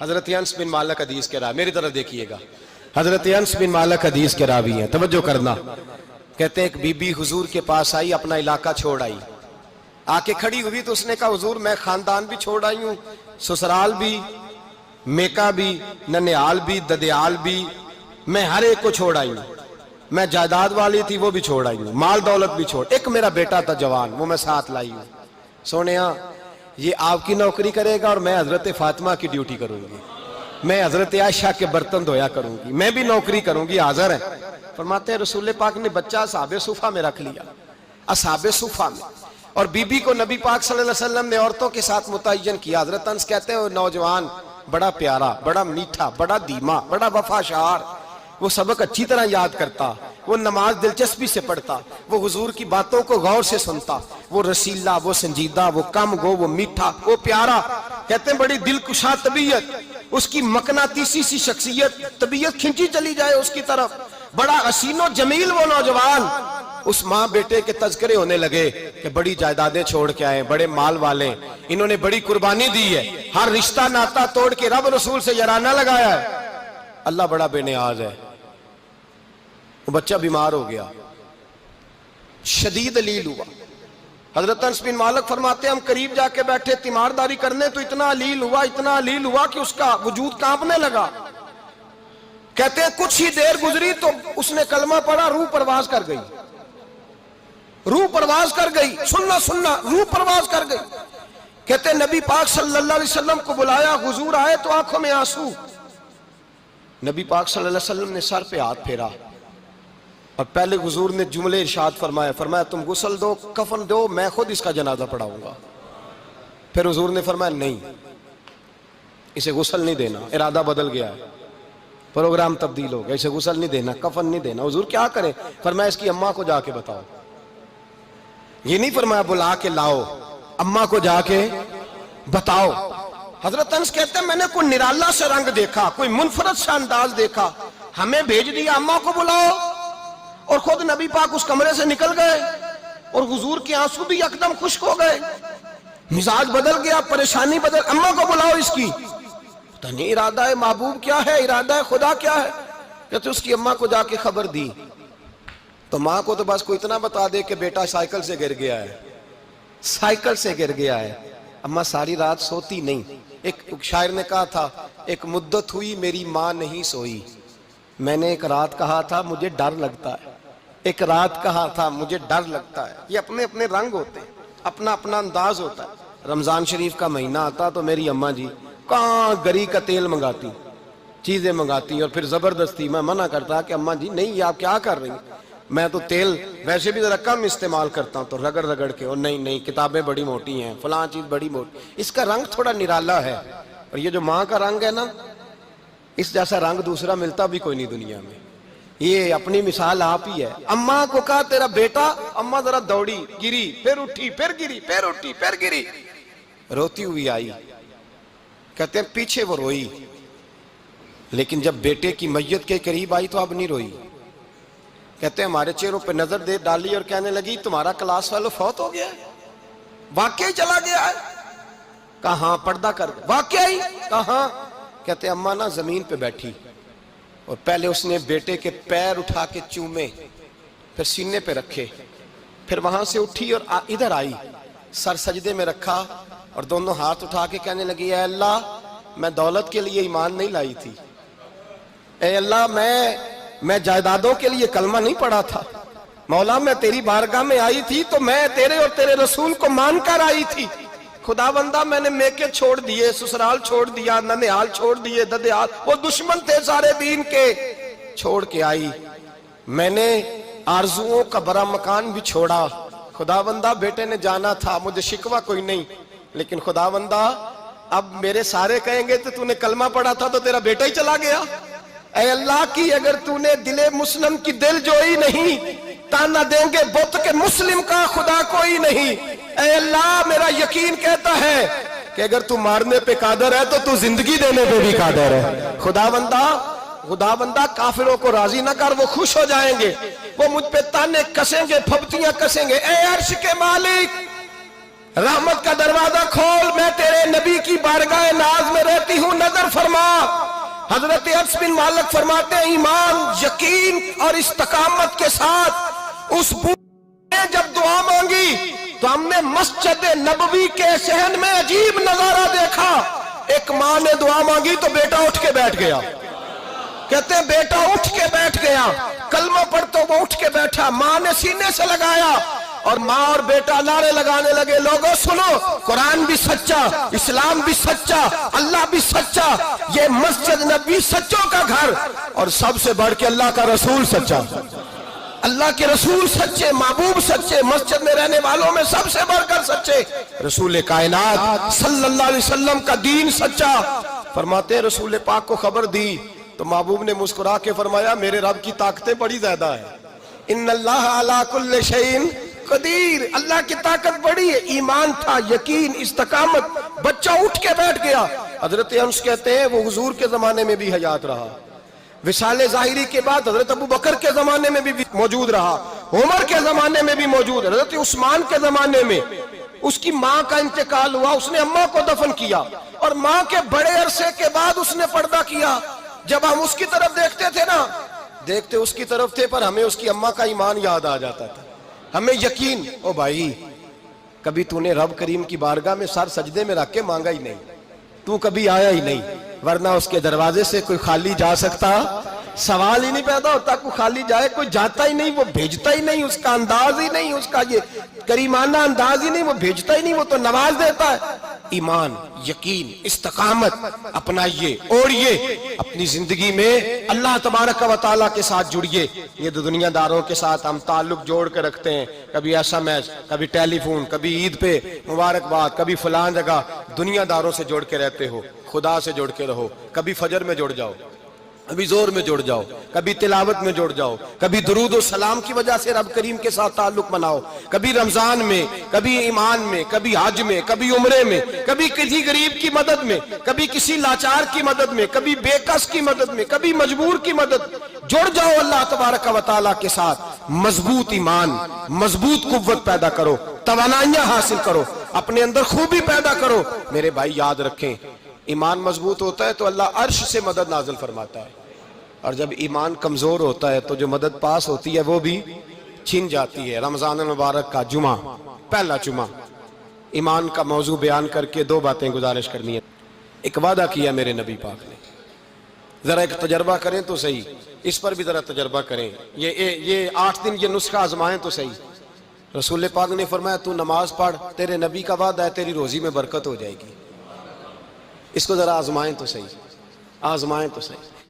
حضرت انس بن مالک حدیث کے راوی، میری طرف دیکھیے گا، حضرت انس بن مالک حدیث کے راوی ہیں، توجہ کرنا۔ کہتے ہیں ایک بی بی حضور کے پاس آئی، اپنا علاقہ چھوڑ آئی، آ کے کھڑی ہوئی تو اس نے کہا حضور میں خاندان بھی چھوڑ آئی ہوں، سسرال بھی، میکا بھی، ننیال بھی، ددیال بھی، میں ہر ایک کو چھوڑ آئی ہوں، میں جائیداد والی تھی وہ بھی چھوڑ آئی ہوں، مال دولت بھی چھوڑ، ایک میرا بیٹا تھا جوان وہ میں ساتھ لائی ہوں۔ سونیا یہ آپ کی نوکری کرے گا اور میں حضرت فاطمہ کی ڈیوٹی کروں گی، میں حضرت عائشہ کے برتن دھویا کروں گی، میں بھی نوکری کروں گی، حاضر ہے۔ فرماتے ہیں رسول پاک نے بچہ اصحاب صفہ میں رکھ لیا، اصحاب صفہ میں، اور بی بی کو نبی پاک صلی اللہ علیہ وسلم نے عورتوں کے ساتھ متعین کیا۔ حضرت انس کہتے ہیں وہ نوجوان بڑا پیارا، بڑا میٹھا، بڑا دھیما، بڑا وفاشار، وہ سبق اچھی طرح یاد کرتا، وہ نماز دلچسپی سے پڑھتا، وہ حضور کی باتوں کو غور سے سنتا، وہ رسیلا، وہ سنجیدہ، وہ کم گو، وہ میٹھا، وہ پیارا۔ کہتے ہیں بڑی دلکشا طبیعت، اس کی مقناطیسی سی شخصیت، طبیعت کھنچی چلی جائے اس کی طرف، بڑا حسین و جمیل وہ نوجوان۔ اس ماں بیٹے کے تذکرے ہونے لگے کہ بڑی جائیدادیں چھوڑ کے آئے، بڑے مال والے، انہوں نے بڑی قربانی دی ہے، ہر رشتہ ناتا توڑ کے رب رسول سے یارانہ لگایا ہے، اللہ بڑا بے نیاز ہے۔ وہ بچہ بیمار ہو گیا، شدید علیل ہوا۔ حضرت انس بن مالک فرماتے ہیں ہم قریب جا کے بیٹھے تیمارداری کرنے تو اتنا علیل ہوا کہ اس کا وجود کانپنے لگا۔ کہتے ہیں کچھ ہی دیر گزری تو اس نے کلمہ پڑھا، روح پرواز کر گئی، روح پرواز کر گئی، سننا روح پرواز کر گئی۔ کہتے ہیں نبی پاک صلی اللہ علیہ وسلم کو بلایا، حضور آئے تو آنکھوں میں آنسو۔ نبی پاک صلی اللہ علیہ وسلم نے سر پہ ہاتھ پھیرا اور پہلے حضور نے جملے ارشاد فرمایا تم غسل دو، کفن دو، میں خود اس کا جنازہ پڑھاؤں گا۔ پھر حضور نے فرمایا نہیں، اسے غسل نہیں دینا، ارادہ بدل گیا ہے، پروگرام تبدیل ہو گیا، اسے غسل نہیں دینا، کفن نہیں دینا۔ حضور کیا کریں؟ فرمایا اس کی اماں کو جا کے بتاؤ۔ یہ نہیں فرمایا بلا کے لاؤ، اماں کو جا کے بتاؤ۔ حضرت انس کہتے ہیں میں نے کوئی نرالا سے رنگ دیکھا، کوئی منفرد سا انداز دیکھا، ہمیں بھیج دیا اماں کو بلاؤ، اور خود نبی پاک اس کمرے سے نکل گئے اور حضور کے آنسو بھی یکدم خشک ہو گئے، مزاج بدل گیا، پریشانی بدل، اماں کو بلاؤ اس کی۔ پتہ نہیں ارادہ ہے محبوب کیا ہے، ارادہ ہے خدا کیا ہے۔ کہتے اس کی اماں کو جا کے خبر دی تو ماں کو تو بس کوئی اتنا بتا دے کہ بیٹا سائیکل سے گر گیا ہے، سائیکل سے گر گیا ہے۔ اماں ساری رات سوتی نہیں۔ ایک شاعر نے کہا تھا ایک مدت ہوئی میری ماں نہیں سوئی، میں نے ایک رات کہا تھا مجھے ڈر لگتا ہے، ایک رات کہا تھا مجھے ڈر لگتا ہے۔ یہ اپنے اپنے رنگ ہوتے ہیں، اپنا اپنا انداز ہوتا ہے۔ رمضان شریف کا مہینہ آتا تو میری اماں جی کہاں گری کا تیل منگاتی، چیزیں منگاتی، اور پھر زبردستی میں منع کرتا کہ اماں جی نہیں یہ آپ کیا کر رہی ہیں، میں تو تیل ویسے بھی ذرا کم استعمال کرتا ہوں، تو رگڑ رگڑ کے، اور نہیں کتابیں بڑی موٹی ہیں، فلاں چیز بڑی موٹی، اس کا رنگ تھوڑا نرالا ہے۔ اور یہ جو ماں کا رنگ ہے نا، اس جیسا رنگ دوسرا ملتا بھی کوئی نہیں دنیا میں۔ یہ اپنی مثال آپ ہی ہے۔ اماں کو کہا تیرا بیٹا، اماں ذرا دوڑی، گری، پھر اٹھی، پھر گری، پھر اٹھی، پھر گری، روتی ہوئی آئی۔ کہتے ہیں پیچھے وہ روئی، لیکن جب بیٹے کی میت کے قریب آئی تو اب نہیں روئی۔ کہتے ہیں ہمارے چہروں پہ نظر دے ڈالی اور کہنے لگی تمہارا کلاس فیلو فوت ہو گیا ہے، واقعی چلا گیا ہے؟ کہاں پردہ کر واقعی؟ کہاں؟ کہتے ہیں اماں نا زمین پہ بیٹھی اور پہلے اس نے بیٹے کے پیر اٹھا کے چومے، پھر سینے پہ رکھے، پھر وہاں سے اٹھی اور ادھر آئی، سر سجدے میں رکھا اور دونوں ہاتھ اٹھا کے کہنے لگی اے اللہ میں دولت کے لیے ایمان نہیں لائی تھی، اے اللہ میں جائیدادوں کے لیے کلمہ نہیں پڑھا تھا، مولا میں تیری بارگاہ میں آئی تھی تو میں تیرے اور تیرے رسول کو مان کر آئی تھی، خدا بندہ میں نے میکے چھوڑ دیے، سسرال چھوڑ دیا، ننیال چھوڑ دیے، ددیال، وہ دشمن تھے سارے دین کے، چھوڑ کے آئی، میں نے آرزوؤں کا بڑا مکان بھی چھوڑا، خدا بندہ بیٹے نے جانا تھا، مجھے شکوہ کوئی نہیں، لیکن خدا بندہ اب میرے سارے کہیں گے تو نے کلمہ پڑھا تھا تو تیرا بیٹا ہی چلا گیا، اے اللہ کی اگر تو نے دل مسلم کی دل جوئی نہیں، تانا دیں گے بت کے مسلم کا خدا کوئی نہیں، اے اللہ میرا یقین کہتا ہے کہ اگر تو مارنے پہ قادر ہے تو تو زندگی دینے پہ بھی قادر ہے، خدا بندہ کافروں کو راضی نہ کر، وہ خوش ہو جائیں گے، وہ مجھ پہ تانے کسیں گے، پھپتیاں کسیں گے، اے عرش کے مالک رحمت کا دروازہ کھول، میں تیرے نبی کی بارگاہ ناز میں رہتی ہوں، نظر فرما۔ حضرت انس بن مالک فرماتے ہیں ایمان، یقین اور استقامت کے ساتھ اس بوڑھے نے جب دعا مانگی تو ہم نے مسجد نبوی کے صحن میں عجیب نظارہ دیکھا۔ ایک ماں نے دعا مانگی تو بیٹا اٹھ کے بیٹھ گیا، کہتے ہیں بیٹا اٹھ کے بیٹھ گیا، کلمہ پڑھ تو وہ اٹھ کے بیٹھا، ماں نے سینے سے لگایا اور ماں اور بیٹا نعرے لگانے لگے، لوگوں سنو، قرآن بھی سچا، اسلام بھی سچا، اللہ بھی سچا، یہ مسجد نبی سچوں کا گھر، اور سب سے بڑھ کے اللہ کا رسول سچا، اللہ کے رسول سچے، محبوب سچے، مسجد میں رہنے والوں میں سب سے بڑھ کر سچے، رسول کائنات صلی اللہ علیہ وسلم کا دین سچا۔ فرماتے ہیں رسول پاک کو خبر دی تو محبوب نے مسکرا کے فرمایا میرے رب کی طاقتیں بڑی زیادہ ہیں، ان اللہ علی کل شیء قدیر، اللہ کی طاقت بڑی ہے۔ ایمان تھا، یقین، استقامت، بچہ اٹھ کے بیٹھ گیا۔ حضرت انس کہتے ہیں وہ حضور کے زمانے میں بھی حیات رہا، وصال ظاہری کے بعد حضرت ابو بکر کے زمانے میں بھی موجود رہا، عمر کے زمانے میں بھی موجود، حضرت عثمان کے زمانے میں اس کی ماں کا انتقال ہوا، اس نے اماں کو دفن کیا اور ماں کے بڑے عرصے کے بعد اس نے پردہ کیا۔ جب ہم اس کی طرف دیکھتے تھے نا، دیکھتے اس کی طرف تھے پر ہمیں اس کی اماں کا ایمان یاد آ جاتا تھا، ہمیں یقین، او بھائی کبھی تو نے رب کریم کی بارگاہ میں سر سجدے میں رکھ کے مانگا ہی نہیں، تو کبھی آیا ہی نہیں، ورنہ اس کے دروازے سے کوئی خالی جا سکتا، سوال ہی نہیں پیدا ہوتا کوئی خالی جائے، کوئی جاتا ہی نہیں، وہ بھیجتا ہی نہیں، اس کا انداز ہی نہیں، اس کا یہ کریمانہ انداز ہی نہیں، وہ بھیجتا ہی نہیں، وہ تو نواز دیتا ہے۔ ایمان، یقین، استقامت اپنائیے، اوڑھیے اپنی زندگی میں، اللہ تبارک و تعالیٰ کے ساتھ جڑیے۔ یہ دنیا داروں کے ساتھ ہم تعلق جوڑ کے رکھتے ہیں، کبھی ایس ایم ایس، کبھی ٹیلی فون، کبھی عید پہ مبارکباد، کبھی فلان جگہ، دنیا داروں سے جوڑ کے رہتے ہو، خدا سے جوڑ کے رہو، کبھی فجر میں جڑ جاؤ، کبھی زور میں جڑ جاؤ، کبھی تلاوت میں جڑ جاؤ، کبھی درود و سلام کی وجہ سے رب کریم کے ساتھ تعلق بناؤ، کبھی رمضان میں، کبھی ایمان میں، کبھی حج میں، کبھی عمرے میں، کبھی کسی غریب کی مدد میں، کبھی کسی لاچار کی مدد میں، کبھی بے کس کی مدد میں، کبھی مجبور کی مدد۔ جڑ جاؤ اللہ تبارک و تعالیٰ کے ساتھ، مضبوط ایمان، مضبوط قوت پیدا کرو، توانائیاں حاصل کرو، اپنے اندر خوبی پیدا کرو۔ میرے بھائی یاد رکھیں، ایمان مضبوط ہوتا ہے تو اللہ عرش سے مدد نازل فرماتا ہے، اور جب ایمان کمزور ہوتا ہے تو جو مدد پاس ہوتی ہے وہ بھی چھن جاتی ہے۔ رمضان المبارک کا جمعہ، پہلا جمعہ، ایمان کا موضوع بیان کر کے دو باتیں گزارش کرنی ہے۔ ایک وعدہ کیا میرے نبی پاک نے، ذرا ایک تجربہ کریں تو صحیح، اس پر بھی ذرا تجربہ کریں، یہ 8 دن یہ نسخہ آزمائیں تو صحیح۔ رسول پاک نے فرمایا تو نماز پڑھ، تیرے نبی کا وعدہ ہے تیری روزی میں برکت ہو جائے گی، اس کو ذرا آزمائیں تو صحیح، آزمائیں تو صحیح۔